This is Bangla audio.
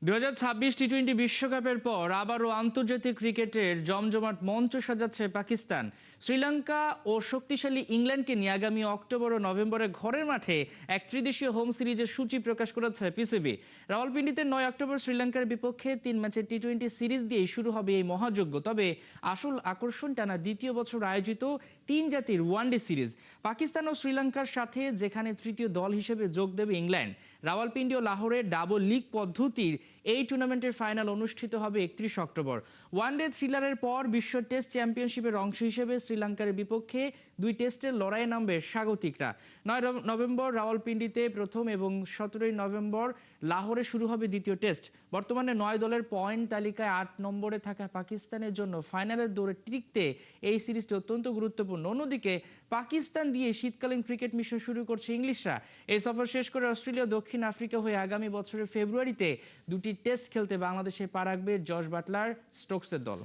2026 টি-20 বিশ্বকাপের পর আবারও আন্তর্জাতিক ক্রিকেটের জমজমাট মঞ্চ সাজাচ্ছে পাকিস্তান। শ্রীলঙ্কা ও শক্তিশালী ইংল্যান্ডকে নিয়ে আগামী অক্টোবর ও নভেম্বরে ঘরের মাঠে এক ত্রিদেশীয় হোম সিরিজের সূচি প্রকাশ করেছে পিসিবি। রাওয়ালপিন্ডিতে 9 অক্টোবর শ্রীলঙ্কার বিপক্ষে 3 ম্যাচের টি-20 সিরিজ দিয়েই শুরু হবে এই মহাযজ্ঞ। তবে আসল আকর্ষণ টানা দ্বিতীয় বছর আয়োজিত 3 জাতির ওয়ানডে সিরিজ। পাকিস্তান ও শ্রীলঙ্কার সাথে যেখানে তৃতীয় দল হিসেবে যোগ দেবে ইংল্যান্ড। রাওয়ালপিন্ডি ও লাহোরে ডাবল লিগ পদ্ধতির এই টুর্নামেন্টের ফাইনাল অনুষ্ঠিত হবে 31 অক্টোবর। ওয়ানডে থ্রিলারের পর বিশ্ব টেস্ট চ্যাম্পিয়নশিপের অংশ হিসেবে শ্রীলঙ্কার বিপক্ষে 2 টেস্টের লড়াইয়ে নামবে স্বাগতিকরা। 9 নভেম্বর রাওয়ালপিন্ডিতে প্রথম এবং 17 নভেম্বর লাহোরে শুরু হবে দ্বিতীয় টেস্ট। বর্তমানে 9 দলের পয়েন্ট তালিকায় 8 নম্বরে থাকা পাকিস্তানের জন্য ফাইনালের দৌড়ে টিকতে এই সিরিজটি অত্যন্ত গুরুত্বপূর্ণ। অন্যদিকে পাকিস্তান দিয়ে শীতকালীন ক্রিকেট মিশন শুরু করছে ইংলিশরা। এই সফর শেষ করে অস্ট্রেলিয়া দক্ষিণ আফ্রিকা হয়ে আগামী বছরের ফেব্রুয়ারিতে 2টি টেস্ট খেলতে বাংলাদেশে পা রাখবে জশ বাটলার স্টোকসের দল।